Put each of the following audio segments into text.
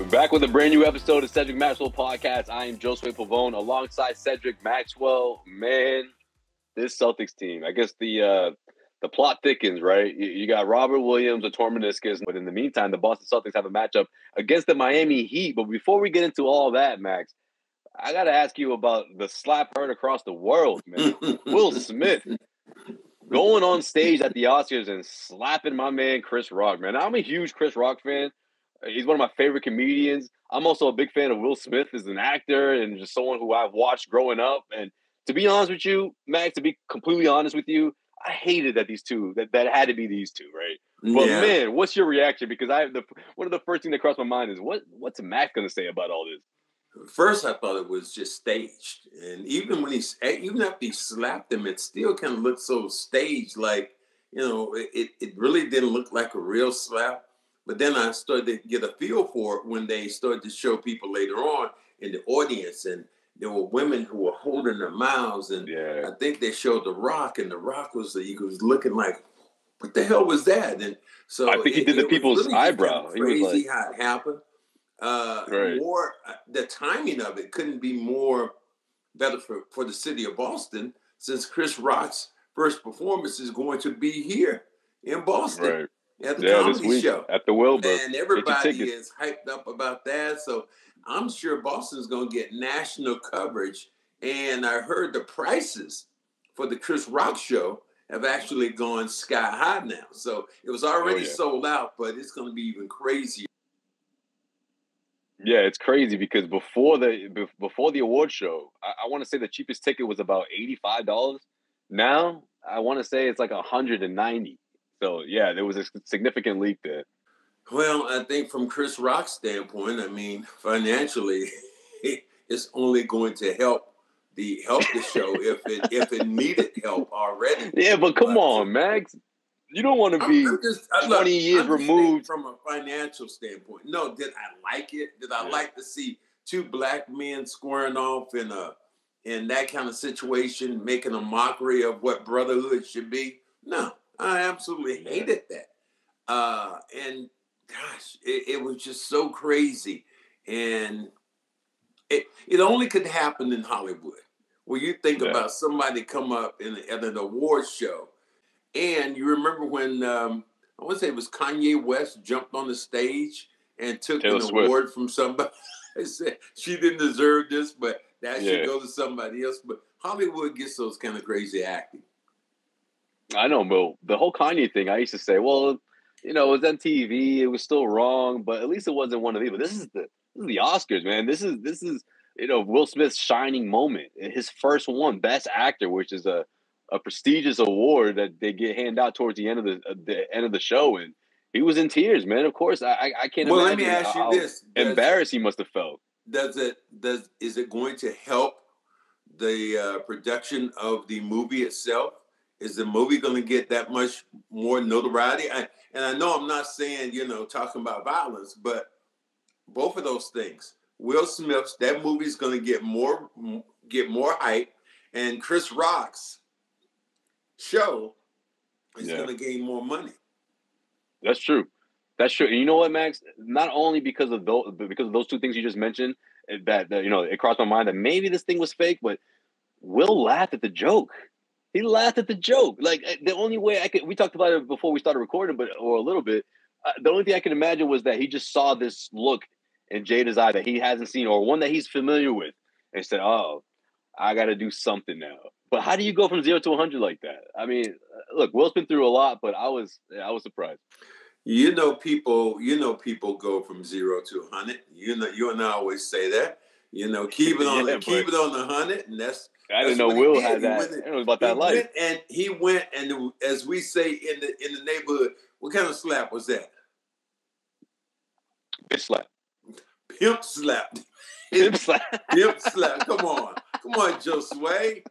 We're back with a brand new episode of Cedric Maxwell Podcast. I am Josue Pavone alongside Cedric Maxwell. Man, this Celtics team, I guess the plot thickens, right? You got Robert Williams, a torn meniscus, but in the meantime, the Boston Celtics have a matchup against the Miami Heat. But before we get into all that, Max, I got to ask you about the slap heard across the world, man. Will Smith going on stage at the Oscars and slapping my man Chris Rock, man. I'm a huge Chris Rock fan. He's one of my favorite comedians. I'm also a big fan of Will Smith as an actor and just someone who I've watched growing up. And to be honest with you, Max, to be completely honest with you, I hated that these two, that had to be these two, right? But man, what's your reaction? Because one of the first things that crossed my mind is what's Max going to say about all this? First, I thought it was just staged, and even after he slapped him, it still kind of looked so staged. Like, it really didn't look like a real slap. But then I started to get a feel for it when they started to show people later on in the audience, and there were women who were holding their mouths, and I think they showed The Rock, and The Rock was looking like, what the hell was that? And so I think he did the people's really eyebrow. Kind of crazy how it happened. More the timing of it couldn't be more better for the city of Boston, since Chris Rock's first performance is going to be here in Boston at the comedy show at the Wilbur, and everybody is hyped up about that. So I'm sure Boston's going to get national coverage. And I heard the prices for the Chris Rock show have actually gone sky high now. So it was already sold out, but it's going to be even crazier. Yeah, it's crazy because before the award show, I want to say the cheapest ticket was about $85. Now I want to say it's like $190. So yeah, there was a significant leap there. Well, I think from Chris Rock's standpoint, I mean, financially, it's only going to help the show if it needed help already. Yeah, but come on, Max. You don't want to be 20 years removed from a financial standpoint. No, did I like it? Did I like to see two black men squaring off in that kind of situation, making a mockery of what brotherhood should be? No, I absolutely hated that. And gosh, it was just so crazy. And it only could happen in Hollywood, where you think about somebody come up at an awards show. And you remember when, I want to say it was Kanye West jumped on the stage and took an award from somebody. I said, she didn't deserve this, but that should go to somebody else. But Hollywood gets those kind of crazy acting. I know, Mo. The whole Kanye thing, I used to say, well, it was on TV. It was still wrong, but at least it wasn't one of these. But this is the Oscars, man. This is Will Smith's shining moment. His first one, Best Actor, which is a prestigious award that they get handed out towards the end of the show, and he was in tears, man. Of course, I can't imagine. Well, let me ask you this: embarrassed he must have felt. Is it going to help the production of the movie itself? Is the movie going to get that much more notoriety? And I know I'm not saying talking about violence, but both of those things. Will Smith's, that movie's going to get more hype, and Chris Rock's show is going to gain more money. That's true. And you know what, Max? Not only because of those two things you just mentioned, that it crossed my mind that maybe this thing was fake, but Will laughed at the joke. He laughed at the joke. Like, the only way we talked about it before we started recording, or a little bit. The only thing I can imagine was that he just saw this look in Jada's eye that he hasn't seen, or one that he's familiar with, and said, "Oh, I got to do something now." But how do you go from 0 to 100 like that? I mean, look, Will's been through a lot, but I was surprised. People go from 0 to 100. You and I always say that. Keep it on the 100, and that's. I didn't know Will had that. I didn't know about that life. He went, and as we say in the neighborhood, what kind of slap was that? Bitch slap. Pimp slap. Pimp slap. Pimp slap. Come on, Josue.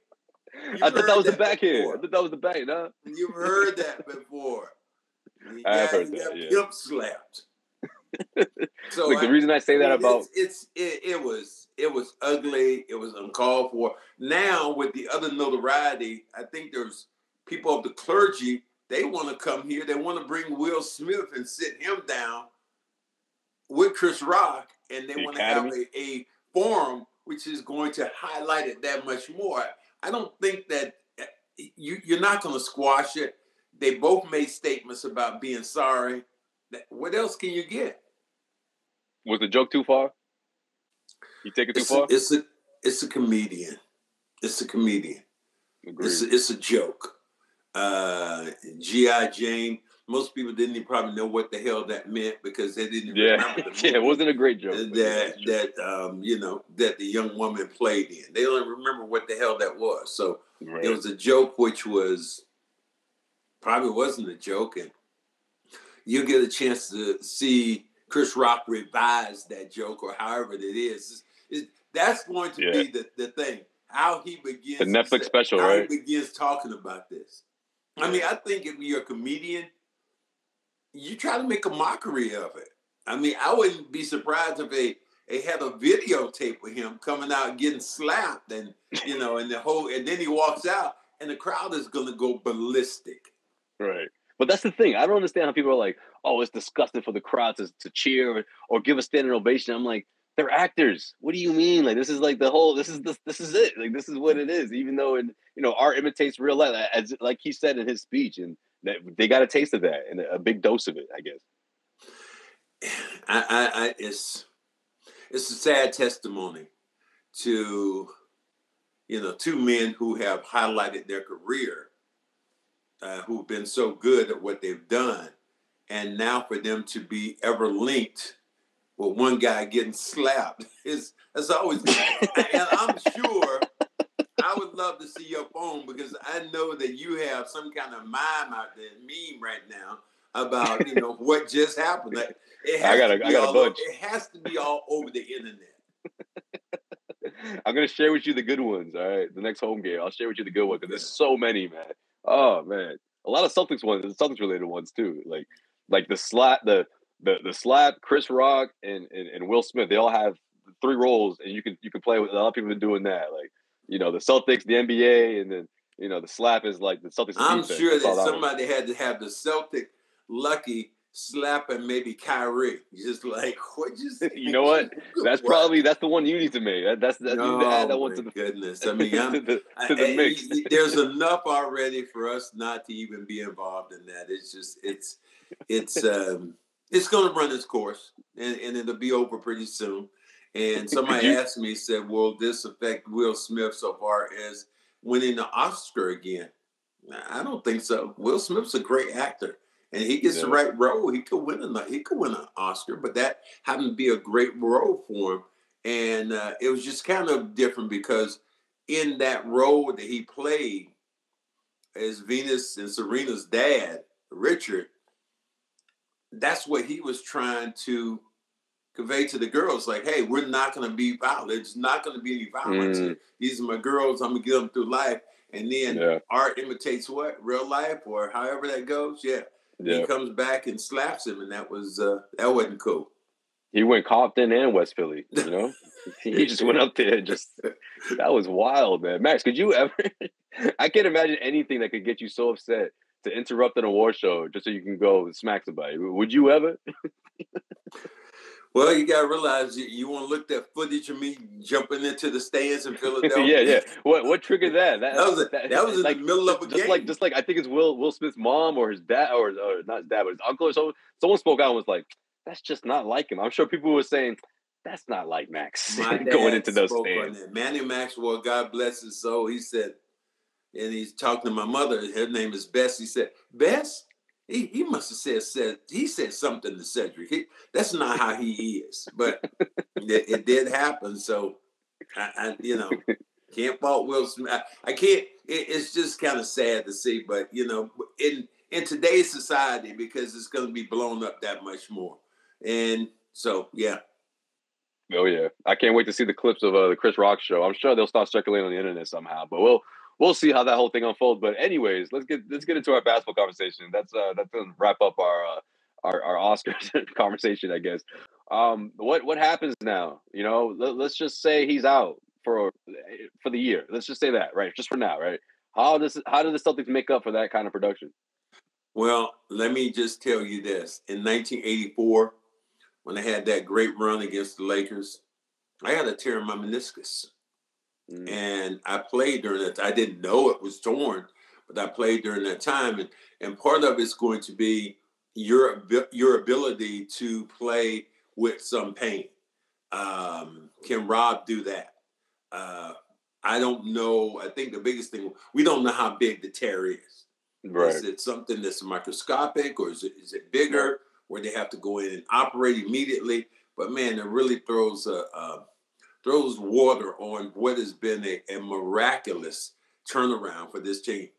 I thought that was the backhand. I thought that was the backhand, huh? You've heard that before. I've heard that. Yeah. Pimp slapped. So the reason I say that about it was ugly. It was uncalled for. Now with the other notoriety, I think there's people of the clergy. They want to come here. They want to bring Will Smith and sit him down with Chris Rock and they The want to have academy. a forum which is going to highlight it that much more. I don't think that you're not going to squash it. They both made statements about being sorry. What else can you get? Was the joke too far? You take it too far? It's a comedian. It's a comedian. Agreed. It's a joke. G.I. Jane. Most people didn't even probably know what the hell that meant because they didn't remember the movie. Yeah, it wasn't a great joke. That the young woman played in. They don't remember what the hell that was. So right. It was a joke which was probably wasn't a joke. And you get a chance to see Chris Rock revise that joke or however it is. That's going to be the thing. How he begins the Netflix special, how right? he begins talking about this. I mean, I think if you're a comedian, you try to make a mockery of it. I mean, I wouldn't be surprised if they had a videotape of him coming out getting slapped and and then he walks out and the crowd is gonna go ballistic. Right. But that's the thing. I don't understand how people are like, oh, it's disgusting for the crowd to cheer or give a standing ovation. I'm like, they're actors. What do you mean? Like, this is like this is it. Like, this is what it is. Even though, art imitates real life, as like he said in his speech, and that they got a taste of that and a big dose of it, I guess. It's a sad testimony to, two men who have highlighted their career, who've been so good at what they've done, and now for them to be ever linked with one guy getting slapped that's always good. And I'm sure I would love to see your phone because I know that you have some kind of meme right now about what just happened. Like, I got a bunch. It has to be all over the internet. I'm gonna share with you the good ones. All right, the next home game, I'll share with you the good ones because there's so many, man. Oh man, a lot of Celtics ones, Celtics related ones too. Like the slap, the slap, Chris Rock and Will Smith. They all have 3 roles, and you can play with. A lot of people have been doing that. Like the Celtics, the NBA, and then the slap is like the Celtics. I'm defense. sure that somebody had to have the Celtic lucky slapping maybe Kyrie. Just like what you say? You know what? That's the one you need to make. That's you need to add that one to the goodness. I mean, to the mix. There's enough already for us not to even be involved in that. It's just it's going to run its course and it'll be over pretty soon. And somebody asked me, said, "Will this affect Will Smith so far as winning the Oscar again?" I don't think so. Will Smith's a great actor. And he gets the right role. He could win an Oscar, but that happened to be a great role for him. And it was just kind of different because in that role that he played as Venus and Serena's dad, Richard, that's what he was trying to convey to the girls. Like, hey, we're not going to be violent. There's not going to be any violence. These are my girls. I'm going to get them through life. And then art imitates what? Real life or however that goes. Yeah. He comes back and slaps him, and that wasn't cool. He went Compton and West Philly, He just went up there and that was wild, man. Max, could you ever I can't imagine anything that could get you so upset to interrupt an award show just so you can go and smack somebody. Would you ever? Well, you gotta realize you want to look at that footage of me jumping into the stands in Philadelphia. yeah. What triggered that? That was in the middle of a game. Just like I think it's Will Smith's mom or his dad or not his dad, but his uncle or so. Someone spoke out and was like, "That's just not like him." I'm sure people were saying, "That's not like Max." My dad going into those spoke stands. On that. Manny Maxwell, God bless his soul. He said, and he's talking to my mother. Her name is Bess. He said, "Bess." He must have said he said something to Cedric. That's not how he is, but it did happen. So I can't fault Will Smith. I can't. It's just kind of sad to see, but in today's society, because it's going to be blown up that much more, and so yeah. Oh yeah, I can't wait to see the clips of the Chris Rock show. I'm sure they'll start circulating on the internet somehow, but we'll see how that whole thing unfolds. But anyways, let's get into our basketball conversation. That's gonna wrap up our Oscars conversation, I guess. What happens now? Let's just say he's out for the year. Let's just say that, right? Just for now, right? How do the Celtics make up for that kind of production? Well, let me just tell you this: in 1984, when I had that great run against the Lakers, I had a tear in my meniscus. And I played during that. I didn't know it was torn, but I played during that time. And part of it's going to be your ability to play with some pain. Can Rob do that? I don't know. I think the biggest thing, we don't know how big the tear is. Right. Is it something that's microscopic, or is it bigger, where they have to go in and operate immediately? But man, it really throws water on what has been a miraculous turnaround for this team.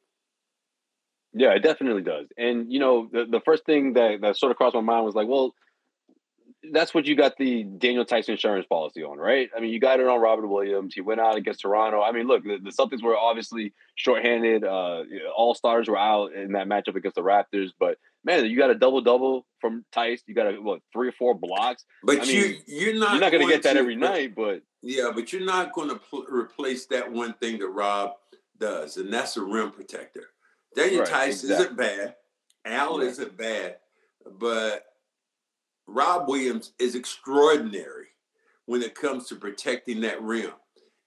Yeah, it definitely does. And, the first thing that sort of crossed my mind was like, well, that's what you got the Daniel Tice insurance policy on, right? I mean, you got it on Robert Williams. He went out against Toronto. I mean, look, the Celtics were obviously shorthanded. All stars were out in that matchup against the Raptors. But, man, you got a double-double from Tice. You got, 3 or 4 blocks. But you're not going to get that every night. But yeah, but you're not going to replace that one thing that Rob does, and that's a rim protector. Daniel Tice isn't bad. Al isn't bad. But Rob Williams is extraordinary when it comes to protecting that rim.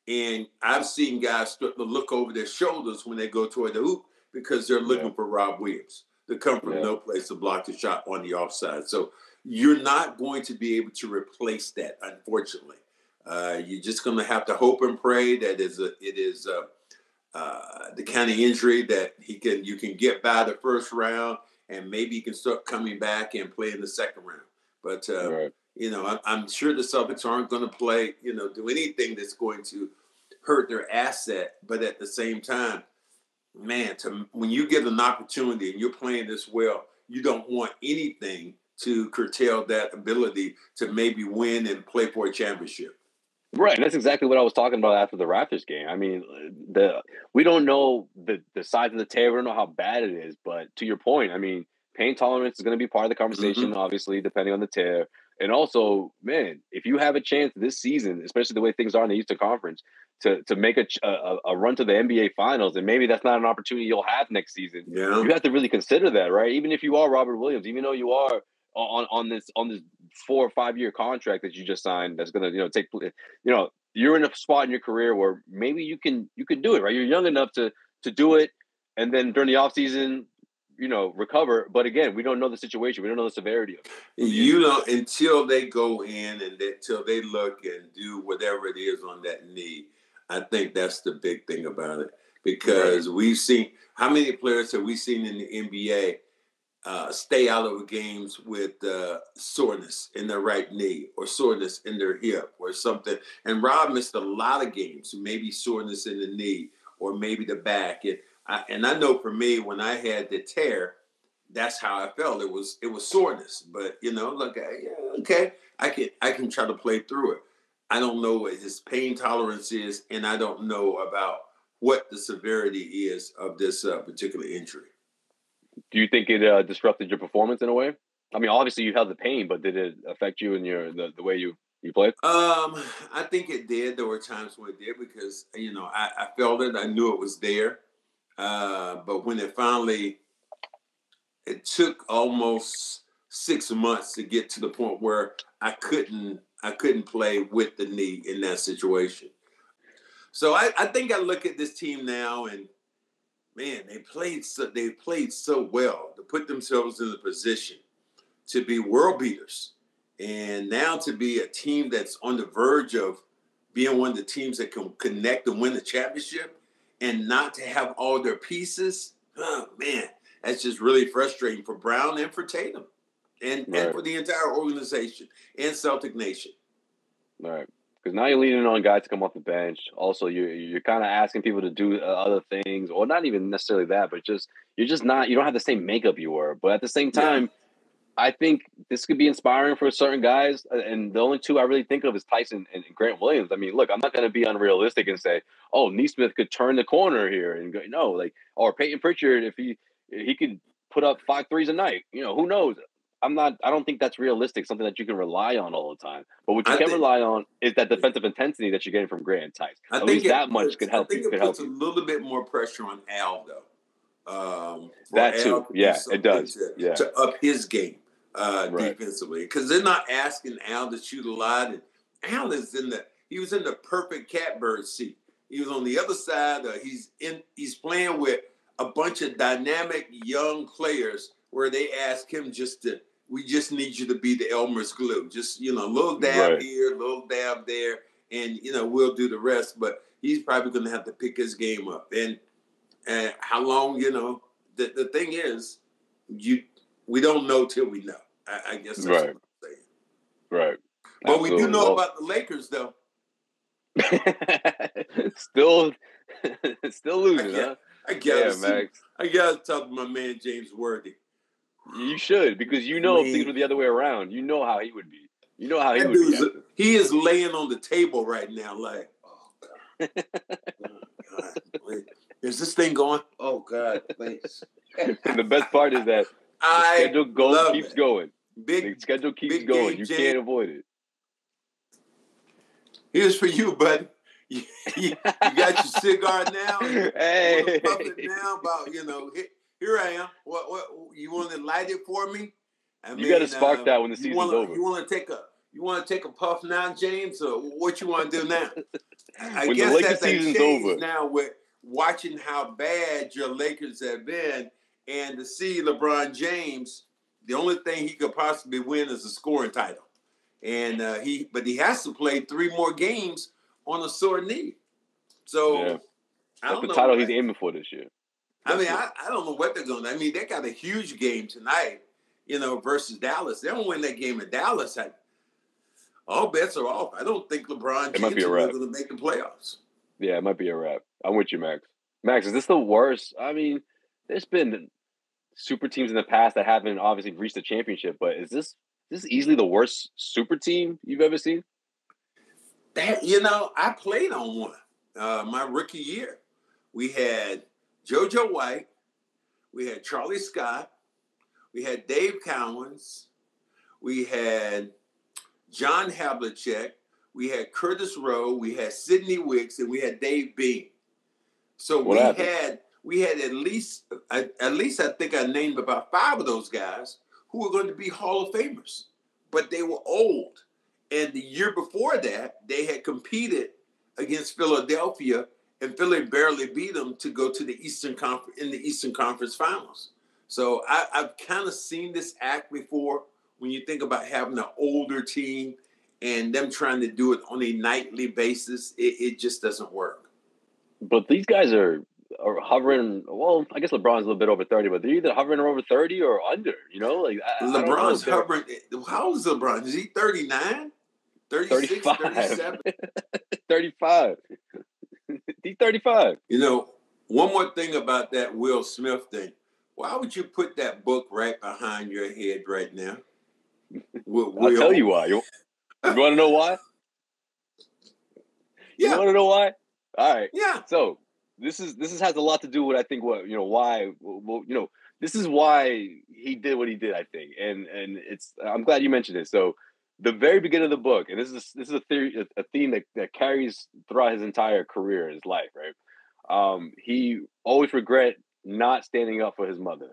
And I've seen guys start to look over their shoulders when they go toward the hoop because they're looking for Rob Williams to come from no place to block the shot on the offside. So you're not going to be able to replace that, unfortunately. You're just going to have to hope and pray that it is the kind of injury that you can get by the first round, and maybe you can start coming back and play in the second round. But, I'm sure the Celtics aren't going to play, do anything that's going to hurt their asset. But at the same time, man, when you get an opportunity and you're playing this well, you don't want anything to curtail that ability to maybe win and play for a championship. Right, and that's exactly what I was talking about after the Raptors game. I mean, we don't know the size of the tear. We don't know how bad it is. But to your point, I mean, pain tolerance is going to be part of the conversation, obviously, depending on the tear. And also, man, if you have a chance this season, especially the way things are in the Eastern Conference, to make a run to the NBA Finals, and maybe that's not an opportunity you'll have next season, you have to really consider that, right? Even if you are Robert Williams, even though you are on this 4 or 5 year contract that you just signed, that's going to take, you're in a spot in your career where maybe you can do it, right? You're young enough to do it, and then during the offseason, recover. But again, we don't know the situation. We don't know the severity of it. Until they go in and until they look and do whatever it is on that knee. I think that's the big thing about it, because we've seen, how many players have we seen in the NBA stay out of games with soreness in their right knee or soreness in their hip or something. And Rob missed a lot of games, maybe soreness in the knee or maybe the back. And I know for me, when I had the tear, that's how I felt. It was soreness, but look, okay, I can try to play through it. I don't know what his pain tolerance is, and I don't know about what the severity is of this particular injury. Do you think it disrupted your performance in a way? I mean, obviously you held the pain, but did it affect you in the way you played? I think it did. There were times when it did because, I felt it. I knew it was there. But when it took almost 6 months to get to the point where I couldn't play with the knee in that situation. So I think I look at this team now and, man, they played so well to put themselves in the position to be world beaters. And now to be a team that's on the verge of being one of the teams that can connect and win the championship and not to have all their pieces, oh, man, that's just really frustrating for Brown and for Tatum and for the entire organization and Celtic Nation. All right. Because now you're leaning on guys to come off the bench. Also, you're kind of asking people to do other things, or not even necessarily that, but you don't have the same makeup you were. But at the same time, I think this could be inspiring for certain guys. And the only two I really think of is Tyson and Grant Williams. I mean, look, I'm not going to be unrealistic and say, oh, Nesmith could turn the corner here and go, no, or Peyton Pritchard, if he could put up 5 threes a night, who knows? I don't think that's realistic, something that you can rely on all the time. But what you can rely on is that defensive intensity that you're getting from Grant and Tice. At least that much could help you. I think it puts a little bit more pressure on Al, though. That too. Yeah, it does. To up his game. defensively, because they're not asking Al to shoot a lot. And Al he was in the perfect catbird seat. He was on the other side. He's playing with a bunch of dynamic young players where they ask him we just need you to be the Elmer's glue. Just, a little dab here, a little dab there, and, we'll do the rest. But he's probably going to have to pick his game up. And how long, the thing is, we don't know till we know. I guess that's what I'm saying. Right. But we do know about the Lakers, though. still losing, huh? I gotta talk to my man James Worthy. You should, because if things were the other way around, you know how he would be. You know how he would be. He is laying on the table right now, like, oh God, oh, God. Wait. Is this thing going? Oh God, please. And the best part is that the schedule keeps going. The schedule keeps going. You can't avoid it. Here's for you, buddy. You got your cigar now. Hey, puff it now. About here I am. What you want to light it for me? You got to spark that when the season's over. You want to take a puff now, James, or what you want to do now? I when guess the Lakers that's season's over now with watching how bad your Lakers have been, and to see LeBron James, the only thing he could possibly win is a scoring title. And he has to play 3 more games on a sore knee. So that's the title he's aiming for this year. I don't know what they're going to. They got a huge game tonight, versus Dallas. They don't win that game in Dallas. All bets are off. I don't think LeBron James is going to make the playoffs. Yeah, it might be a wrap. I'm with you, Max. Max, is this the worst? There's been super teams in the past that haven't obviously reached the championship, but is this easily the worst super team you've ever seen? I played on one my rookie year. We had JoJo White, we had Charlie Scott, we had Dave Cowens, we had John Havlicek, we had Curtis Rowe, we had Sidney Wicks, and we had Dave Beam. So we had at least I think I named about 5 of those guys who were going to be Hall of Famers, but they were old. And the year before that, they had competed against Philadelphia, and Philly barely beat them to go to the Eastern Conference Finals. So I've kind of seen this act before when you think about having an older team and them trying to do it on a nightly basis. It just doesn't work. But these guys are hovering. Well, I guess LeBron's a little bit over 30, but they're either hovering over 30 or under. LeBron's hovering. How old is LeBron? Is he 39? 36, 37? 35. He's 35. One more thing about that Will Smith thing. Why would you put that book right behind your head right now? I'll tell you why. You want to know why? Yeah. You want to know why? All right. Yeah. So this has a lot to do with, I think, why. This is why he did what he did, I think, and I'm glad you mentioned it. So the very beginning of the book, and this is a theme that carries throughout his entire career, his life, right? He always regret not standing up for his mother.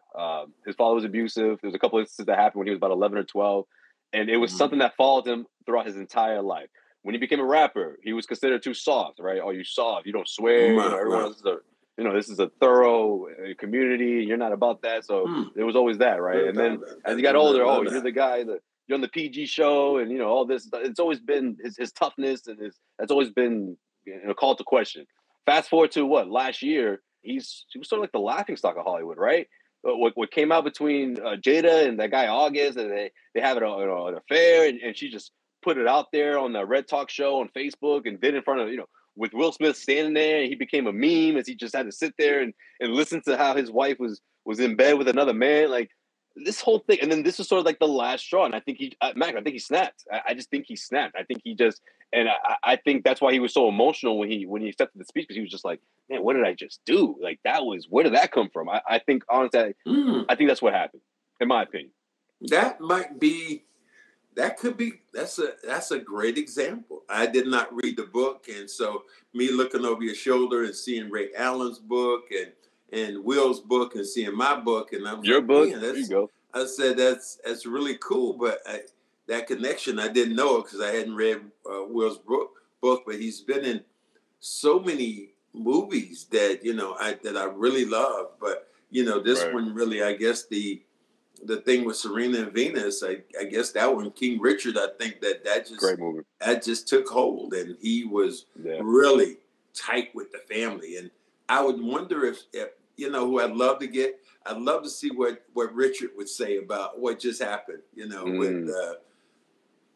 His father was abusive. There was a couple of instances that happened when he was about 11 or 12, and it was something that followed him throughout his entire life. When he became a rapper, he was considered too soft, right? Oh, you soft. You don't swear. Everyone else this is a thorough community. You're not about that. So there was always that, right? And then as he got older, you're the guy you're on the PG show, and all this. It's always been his toughness, and that's always been called to question. Fast forward to last year, he was sort of like the laughingstock of Hollywood, right? What came out between Jada and that guy August, and they have an affair, and she just put it out there on the Red Talk show on Facebook, and did in front of with Will Smith standing there, and he became a meme as he just had to sit there and listen to how his wife was in bed with another man, like this whole thing. And then this was sort of like the last straw, and I think Mac, I think he snapped. I just think he snapped. I think he just, and I think that's why he was so emotional when he accepted the speech, because he was just like, man, what did I just do? Like where did that come from? I think honestly, I think that's what happened, in my opinion. That's a great example. I did not read the book, and so me looking over your shoulder and seeing Ray Allen's book and Will's book and seeing my book, and I'm your book. There you go. I said that's really cool, but that connection I didn't know it because I hadn't read Will's book. But he's been in so many movies that I really love. But this one really, I guess the thing with Serena and Venus, I guess that one, King Richard, I think that just great movie. That just took hold, and he was really tight with the family. And I would wonder if who I'd love to see what Richard would say about what just happened,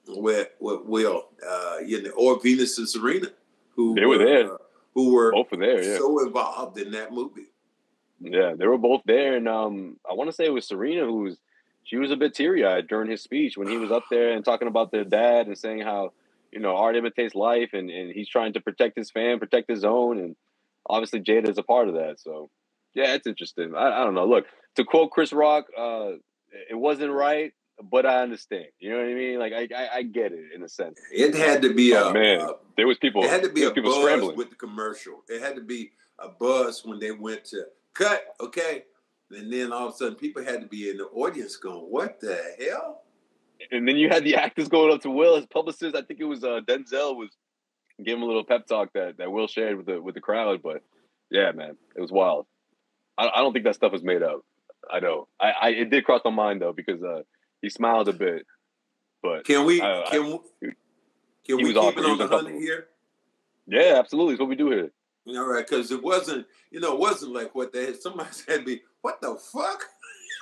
with Will, or Venus and Serena, who were there, who were both were there, so involved in that movie. Yeah, they were both there, and I want to say it was Serena she was a bit teary-eyed during his speech when he was up there and talking about their dad and saying how art imitates life, and he's trying to protect his fan, protect his own, and obviously Jada is a part of that. So yeah, it's interesting. I don't know. Look, to quote Chris Rock, it wasn't right, but I understand. You know what I mean? Like I get it in a sense. It had to be there was people. It had to be a buzz scrambling with the commercial. It had to be a buzz when they went to cut. Okay, and then all of a sudden people had to be in the audience going, "What the hell?" And then you had the actors going up to Will, his publicist. I think it was Denzel was giving him a little pep talk that Will shared with the crowd. But yeah, man, it was wild. I don't think that stuff was made up. I know. It did cross my mind though because he smiled a bit. But can we keep it on the honey here? Yeah, absolutely. It's what we do here. All right, because it wasn't like what they had. Somebody said, "Be what the fuck?"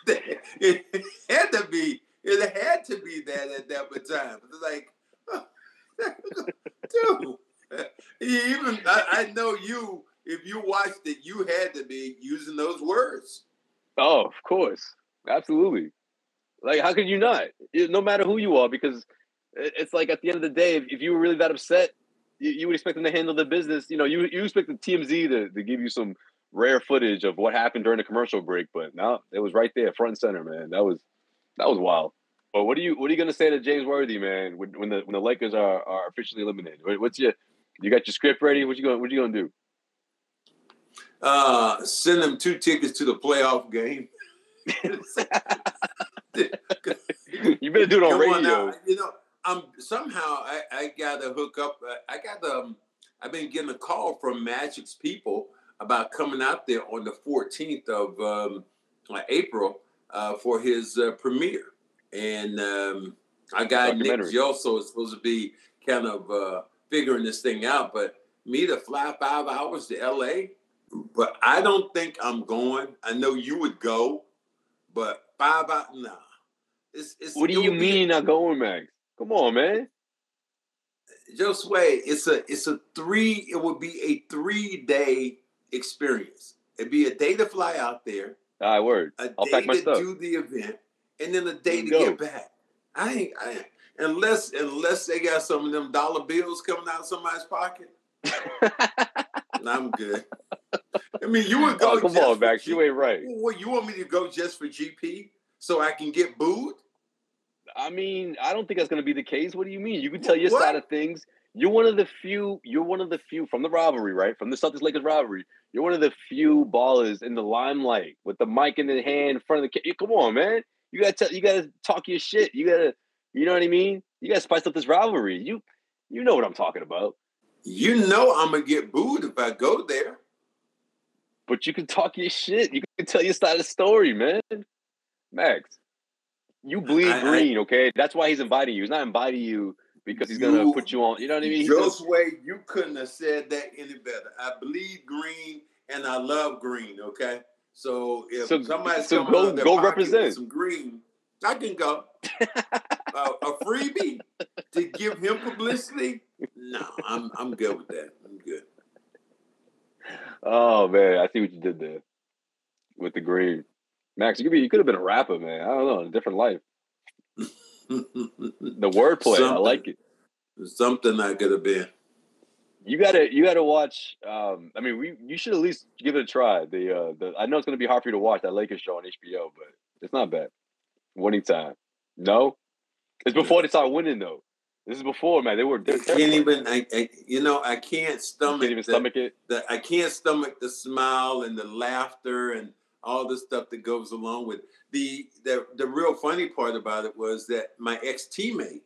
It had to be that at that time. It's like, dude, even I know you. If you watched it, you had to be using those words. Oh, of course, absolutely. Like, how could you not? No matter who you are, because it's like at the end of the day, if you were really that upset, you would expect them to handle the business. You expect the TMZ to give you some rare footage of what happened during the commercial break, but no, it was right there, front and center, man. That was wild. But what are you going to say to James Worthy, man, when the Lakers are officially eliminated? You got your script ready? What you going to do? Send them 2 tickets to the playoff game. You better do it on radio. I got to hook up. I've been getting a call from Magic's people about coming out there on the 14th of April for his premiere. And I got Nick Josue is supposed to be kind of figuring this thing out. But me to fly 5 hours to L.A., but I don't think I'm going. I know you would go, but 5 hours, nah. What do you mean you're not going, Max? Come on, man. Josue, it would be a 3-day experience. It'd be a day to fly out there. All right, word. I'll pack my stuff. Do the event, and then a day to get back. I ain't unless they got some of them dollar bills coming out of somebody's pocket. I'm good. I mean, you would go. Come on, Max. You ain't right. Well, you want me to go just for GP so I can get booed? I mean, I don't think that's going to be the case. What do you mean? You can tell your side of things. You're one of the few from the rivalry, right? From the Celtics-Lakers rivalry. You're one of the few ballers in the limelight with the mic in the hand in front of the. Come on, man. You gotta talk your shit. You know what I mean? You gotta spice up this rivalry. You know what I'm talking about. You know I'm gonna get booed if I go there. But you can talk your shit. You can tell your side of the story, man. Max, you bleed green, okay? That's why he's inviting you. He's not inviting you because he's going to put you on. You know what I mean? Josue, you couldn't have said that any better. I bleed green and I love green, okay? So if somebody's coming out of their pocket with some green, I can go. A freebie to give him publicity? No, I'm good with that. I'm good. Oh man, I see what you did there with the green. Max, you could have been a rapper, man. I don't know, in a different life. The wordplay, I like it. Something I could have been. You gotta watch. You should at least give it a try. I know it's gonna be hard for you to watch that Lakers show on HBO, but it's not bad. Winning time. No, it's before they start winning though. This is before, man. They can't even. I can't stomach. You can't even stomach it. I can't stomach the smile and the laughter and all the stuff that goes along with it. The real funny part about it was that my ex-teammate,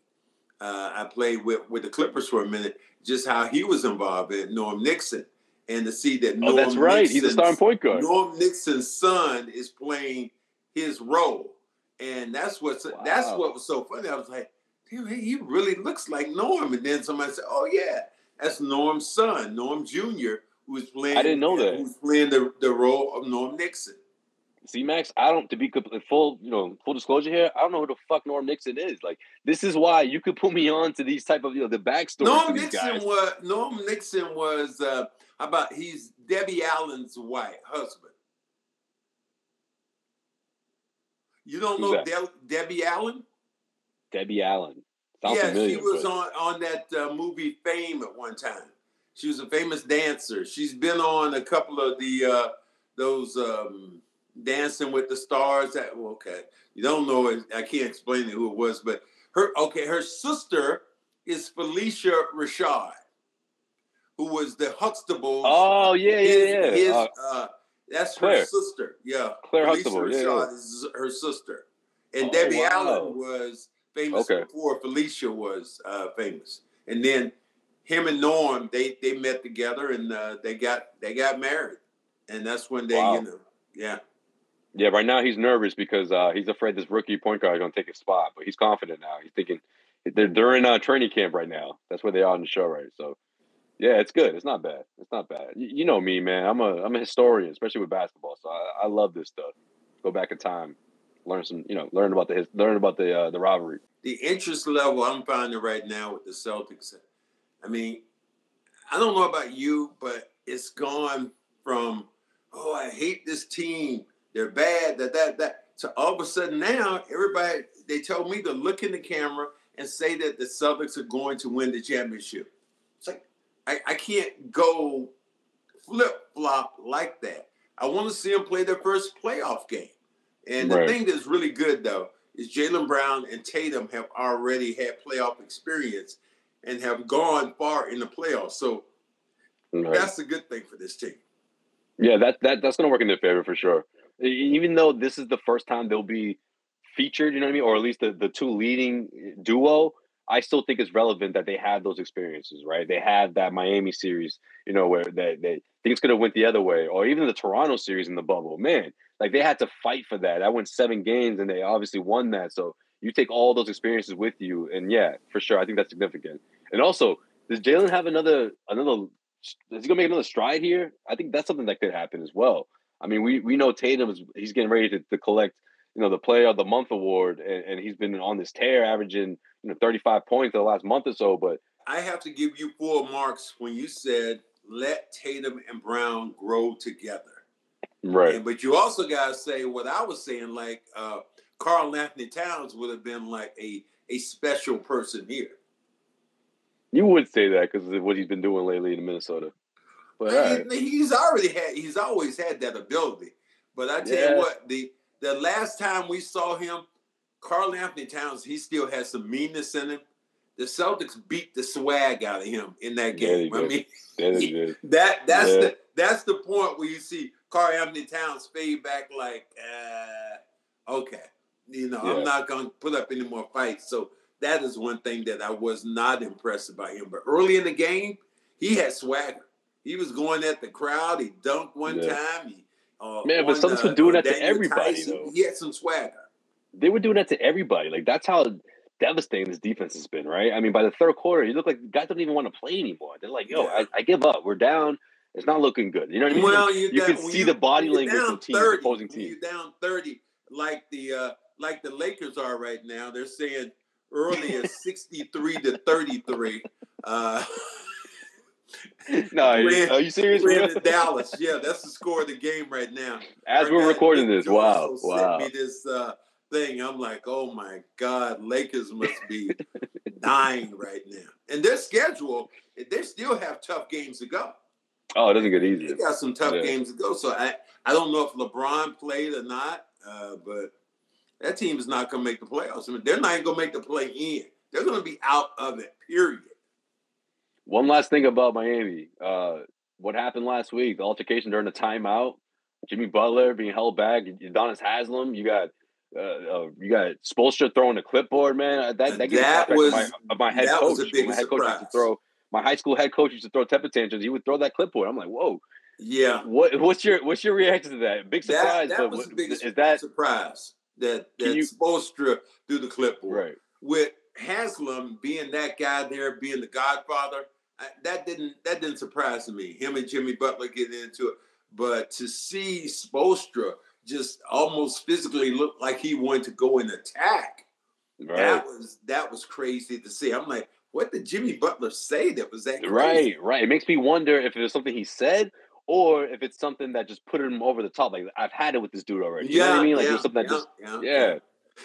I played with the Clippers for a minute, just how he was involved in Norm Nixon. And to see that that's right. He's a starting point guard. Norm Nixon's son is playing his role. And that's what was so funny. I was like, damn, he really looks like Norm. And then somebody said, oh, yeah, that's Norm's son, Norm Jr., who's playing. I didn't know that. Who's playing the role of Norm Nixon. See, Max, to be full disclosure here, I don't know who the fuck Norm Nixon is. Like, this is why you could put me on to these type of, the backstory. Norm Nixon was he's Debbie Allen's husband. You don't know Debbie Allen? Debbie Allen. Sounds familiar, she was on that movie Fame at one time. She was a famous dancer. She's been on a couple of those Dancing with the Stars. You don't know it. I can't explain who it was, but her sister is Felicia Rashad, who was the Huxtables. Oh yeah. That's Claire. Her sister. Yeah, Claire Felicia Huxtable. Rashad is her sister, and Debbie Allen was famous before Felicia was famous, and then him and Norm they met together and they got married, and that's when they Yeah, right now he's nervous because he's afraid this rookie point guard is going to take his spot, but he's confident now. He's thinking they're in training camp right now. That's where they are on the show, right? So, yeah, it's good. It's not bad. You know me, man. I'm a historian, especially with basketball. So I love this stuff. Go back in time, learn about the rivalry. The interest level I'm finding right now with the Celtics. I mean, I don't know about you, but it's gone from I hate this team. They're bad, that. So all of a sudden now, everybody, they told me to look in the camera and say that the Celtics are going to win the championship. It's like, I can't go flip-flop like that. I want to see them play their first playoff game. And the thing that's really good, though, is Jaylen Brown and Tatum have already had playoff experience and have gone far in the playoffs. So that's a good thing for this team. Yeah, that's going to work in their favor for sure. Even though this is the first time they'll be featured, you know what I mean? Or at least the two leading duo, I still think it's relevant that they had those experiences, right? They had that Miami series, where they things could have went the other way, or even the Toronto series in the bubble. Man, like they had to fight for that. I went 7 games and they obviously won that. So you take all those experiences with you, and yeah, for sure, I think that's significant. And also, does Jaylen have another? Is he gonna make another stride here? I think that's something that could happen as well. I mean, we know Tatum he's getting ready to collect, the Player of the Month award, and he's been on this tear, averaging 35 points in the last month or so. But I have to give you full marks when you said let Tatum and Brown grow together, right? But you also got to say what I was saying, like Karl Anthony Towns would have been like a special person here. You would say that because of what he's been doing lately in Minnesota. But he's always had that ability. But I tell you what, the last time we saw him, Karl Anthony Towns, he still has some meanness in him. The Celtics beat the swag out of him in that game. I mean, that's the point where you see Karl Anthony Towns fade back like, okay, I'm not going to put up any more fights. So that is one thing that I was not impressed by him. But early in the game, he had swagger. He was going at the crowd. He dunked one time. But Celtics were doing that to everybody, Tyson. though. He had some swagger. They were doing that to everybody. Like, that's how devastating this defense has been, right? I mean, by the third quarter, you look like guys don't even want to play anymore. They're like, I give up. We're down. It's not looking good. You know what I mean? Well, you can see the body language of the opposing team. You're down 30, like the Lakers are right now. They're saying earlier 63-33. No, are you serious? We're in Dallas. Yeah, that's the score of the game right now. As we're recording this, wow. Sent me this thing. I'm like, oh my God, Lakers must be dying right now. And their schedule, they still have tough games to go. Oh, it doesn't get easier. They got some tough games to go. So I don't know if LeBron played or not, but that team is not going to make the playoffs. I mean, they're not even going to make the play-in. They're going to be out of it, period. One last thing about Miami. What happened last week, the altercation during the timeout, Jimmy Butler being held back. Udonis Haslem. You got Spoelstra throwing the clipboard, man. That gives a prospect of my head coach. A big my head surprise. coach used to throw. My high school head coach used to throw temper tantrums. He would throw that clipboard. I'm like, whoa. Yeah. What's your reaction to that? Big surprise. That was the biggest surprise that Spoelstra threw the clipboard. Right. With Haslam being that guy there, being the Godfather, that didn't surprise me. Him and Jimmy Butler getting into it, but to see Spoelstra just almost physically look like he wanted to go and attack, that was crazy to see. I'm like, what did Jimmy Butler say that was that crazy? Right. It makes me wonder if it was something he said or if it's something that just put him over the top. Like, I've had it with this dude already. You know what I mean? Like, there's something that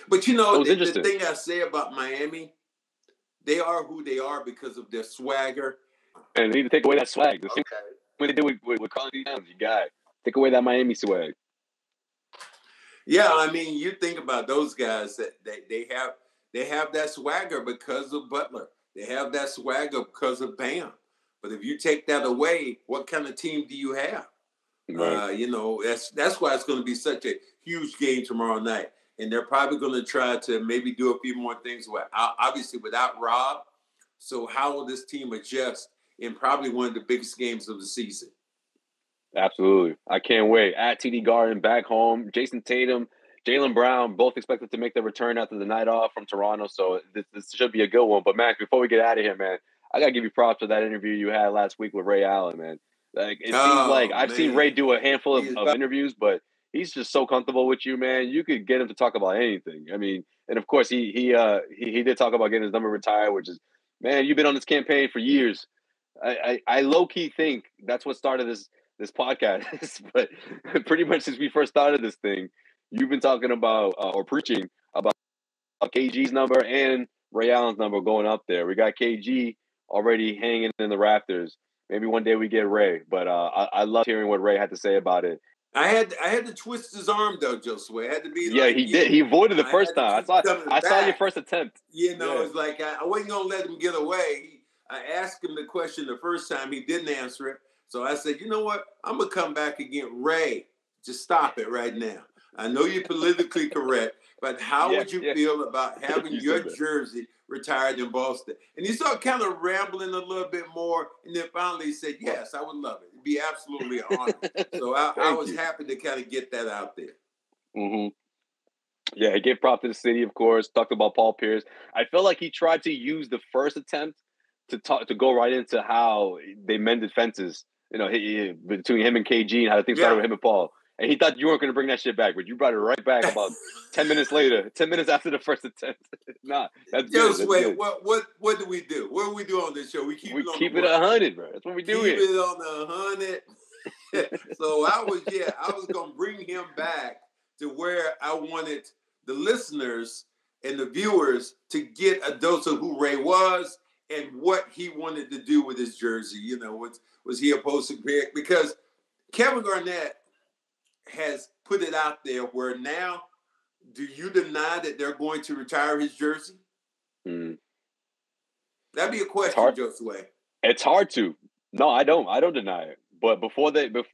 But the thing I say about Miami, they are who they are because of their swagger. And they need to take away that swag. The same way they did with Carl Towns, you got take away that Miami swag. Yeah, I mean, you think about those guys that they have that swagger because of Butler. They have that swagger because of Bam. But if you take that away, what kind of team do you have? Right. That's why it's going to be such a huge game tomorrow night. And they're probably going to try to maybe do a few more things obviously without Rob. So how will this team adjust in probably one of the biggest games of the season? Absolutely. I can't wait. At TD Garden, back home, Jason Tatum, Jaylen Brown, both expected to make their return after the night off from Toronto. So this should be a good one. But, Max, before we get out of here, man, I got to give you props for that interview you had last week with Ray Allen, man. Like, it seems like I've seen Ray do a handful of interviews, but he's just so comfortable with you, man. You could get him to talk about anything. I mean, and of course he did talk about getting his number retired, which is, man, you've been on this campaign for years. I low key think that's what started this podcast. But pretty much since we first started this thing, you've been talking about or preaching about KG's number and Ray Allen's number going up there. We got KG already hanging in the rafters. Maybe one day we get Ray, but I love hearing what Ray had to say about it. I had to twist his arm though, Josue. It had to be. Yeah, he did. He avoided the first time. I saw your first attempt. It's like I wasn't gonna let him get away. I asked him the question the first time. He didn't answer it. So I said, you know what? I'm gonna come back again. Ray, just stop it right now. I know you're politically correct, but how would you feel about having your jersey retired in Boston? And he started kind of rambling a little bit more, and then finally he said, yes, I would love it. It'd be absolutely an honor. So I was happy to kind of get that out there. Mm-hmm. Yeah, he gave props to the city, of course, talked about Paul Pierce. I feel like he tried to use the first attempt to go right into how they mended fences, between him and KG and how things started with him and Paul. And he thought you weren't going to bring that shit back, but you brought it right back about 10 minutes later, 10 minutes after the first attempt. Nah, that's good. Just wait, what do we do? What do we do on this show? We keep it 100, bro. That's what we do here. Keep it on the 100. So I was going to bring him back to where I wanted the listeners and the viewers to get a dose of who Ray was and what he wanted to do with his jersey. Was he opposed to pick? Because Kevin Garnett has put it out there where now, do you deny that they're going to retire his jersey? Mm. That'd be a question, Josue. It's hard to. No, I don't. I don't deny it. But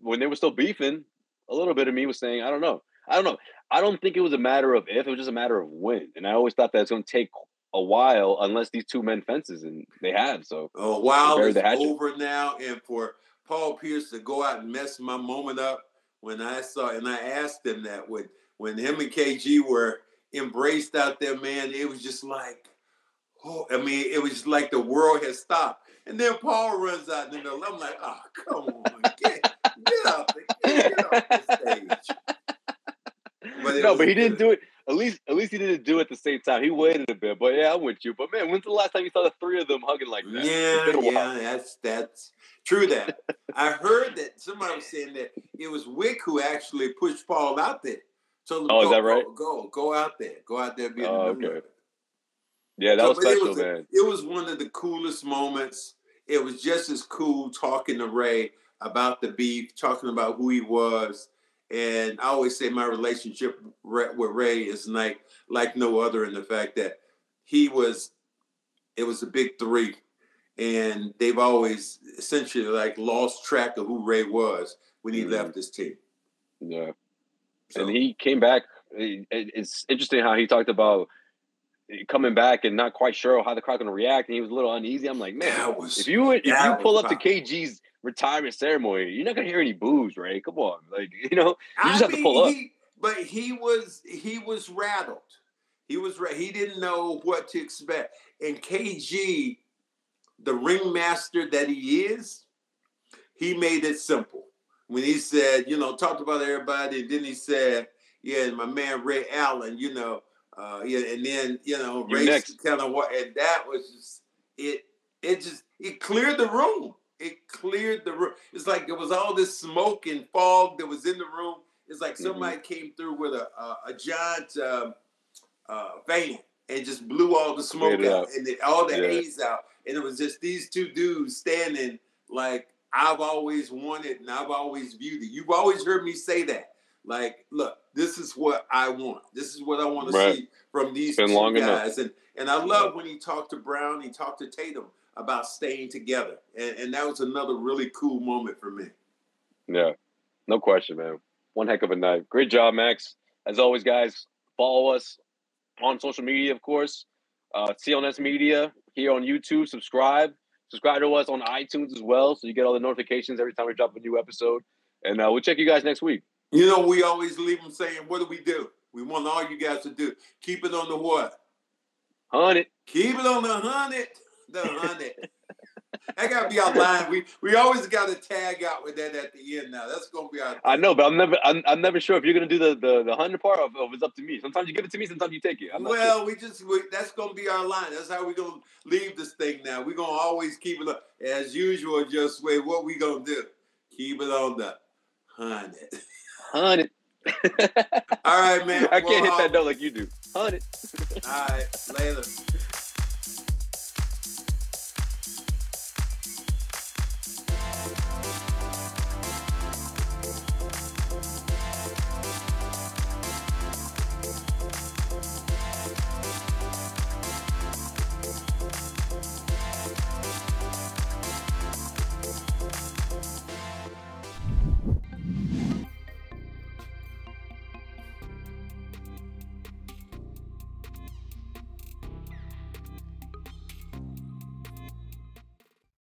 when they were still beefing, a little bit of me was saying, I don't know. I don't think it was a matter of if, it was just a matter of when. And I always thought that it's going to take a while unless these two men fences, and they have. So a while is over now, and for Paul Pierce to go out and mess my moment up when I saw, and I asked him that when him and KG were embraced out there, man, it was just like, it was just like the world had stopped. And then Paul runs out in the middle. I'm like, oh, come on, get off the stage. But he didn't do it. At least he didn't do it at the same time. He waited a bit. But yeah, I'm with you. But man, when's the last time you saw the three of them hugging like that? Yeah, that's true. That I heard that somebody was saying that it was Wick who actually pushed Paul out there. So is that right? Go out there. Go out there. Be in the middle of it. Yeah, that was special, man. It was one of the coolest moments. It was just as cool talking to Ray about the beef, talking about who he was. And I always say my relationship with Ray is like no other, in the fact that it was a big three. And they've always essentially lost track of who Ray was when he left this team. Yeah. So, and he came back. It's interesting how he talked about coming back and not quite sure how the crowd's going to react, and he was a little uneasy. I'm like, man, if you pull up to KG's retirement ceremony, you're not going to hear any boos, right? Come on, like, you know, you just have to pull up. But he was rattled. He didn't know what to expect. And KG, the ringmaster that he is, he made it simple. When he said, you know, talked about everybody, and then he said, yeah, my man Ray Allen, you know, and then, you know, Ray kind of what, and that was just, it cleared the room. It cleared the room. It's like there was all this smoke and fog that was in the room. It's like somebody came through with a giant fan and just blew all the smoke out and all the haze out. And it was just these two dudes standing like, I've always wanted and I've always viewed it. You've always heard me say that. Like, look, this is what I want. This is what I want to see from these two guys. And I love when he talked to Brown, he talked to Tatum about staying together. And that was another really cool moment for me. Yeah, no question, man. One heck of a night. Great job, Max. As always, guys, follow us on social media, of course. CLNS Media here on YouTube. Subscribe to us on iTunes as well, so you get all the notifications every time we drop a new episode. And we'll check you guys next week. You know, we always leave them saying, what do? We want all you guys to do. Keep it on the what? 100. Keep it on the 100. The 100. That got to be our line. We always got to tag out with that at the end now. That's going to be our thing. I know, but I'm never sure if you're going to do the 100 part or if it's up to me. Sometimes you give it to me, sometimes you take it. Well, sure. That's going to be our line. That's how we're going to leave this thing now. We're going to always keep it up. As usual, Josue, what we going to do? Keep it on the 100. 100. All right, man. I can't hit that note like you do. 100. All right. Later.